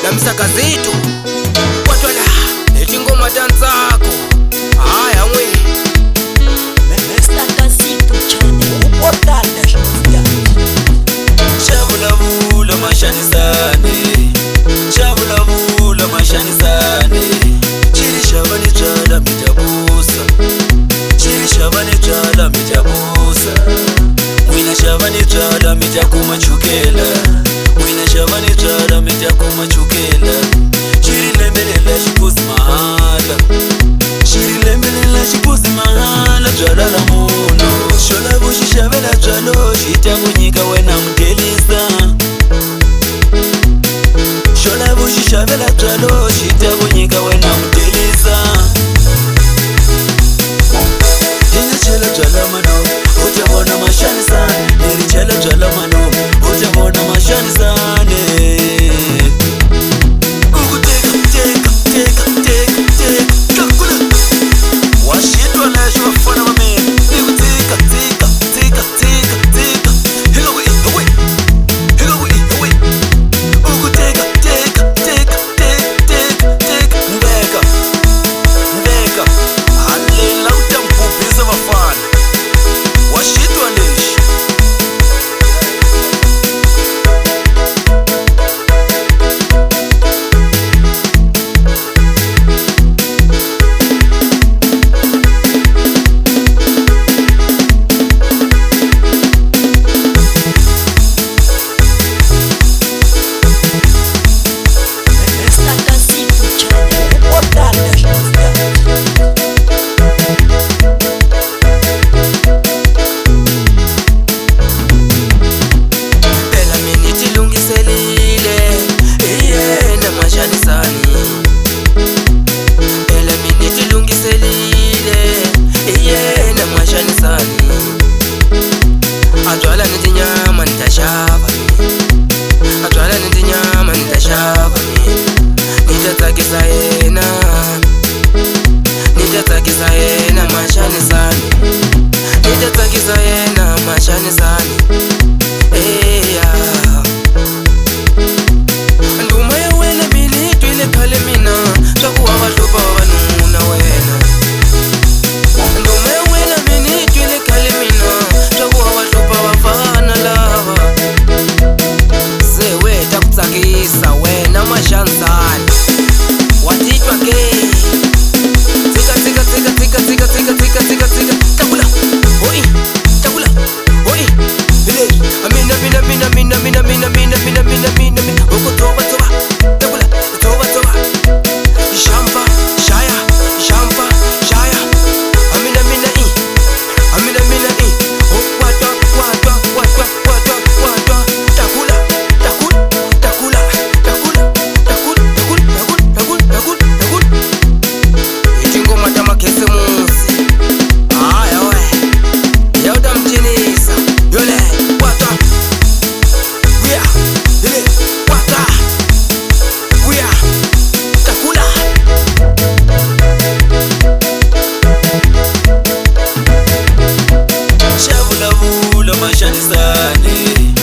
na msakazitu watwala eti ngoma danzako haya mwe Msakazitu channel portal Shabula mashani sane Shabula mashani sane Chili shabani chala mitabusa Chili shabani chala mitabusa Wina shabani chala mitakuma chukela Wina shabani chala mitakuma chukela Chili lembelela shipuzi mahala Chili lembelela shipuzi mahala Jala la muno Shola bushi shabela jalo Chitangu nyika wena mdelisa Shola bushi shabela jalo Chitangu nyika wena mdelisa Jina chela jala mano Utamona mashani sane Neri chela jala mano Utamona mashani sane Ugu teka kula Washitwa na shwa fana mame Ugu teka Ugu teka Mbeka Alela utampupiza mafana Washitwa nishi Atwala niti nyama nitashava Atwala niti nyama nitashava Nitatakisa yena mashani sani Nitatakisa yena mashani sani Nduma ya wena militu ile kale mina Shakuwa watupa wanuna wena Nduma ya wena militu ile kale mina Shakuwa watupa wafana lava Zewe takutakisa wena mashansani Watitwa ke Tika Takula Oi Takula Oi Bile Amina Oko toba Takula Toba Ishamba Shaya Amina Watwa Takula Iti ngoma dama kese musi Aya we Yauda mchinisa Yole Wata Wia Ile Wata Wia Takula Shabula mashani sane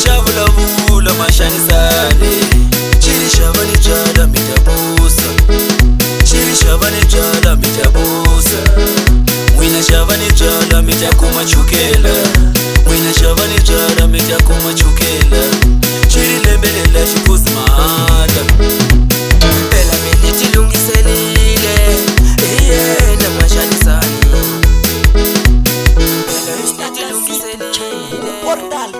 Shabula mashani sane Chili shabani chala mitabusa Chili shabani chala mitabusa Wina shabani chala mitakuma chukela Wina shabani chala mitakuma chukela Chili lembelela shipuzi mahala Pela miniti lungiselile na mashani sani Pela miniti lungiselile portal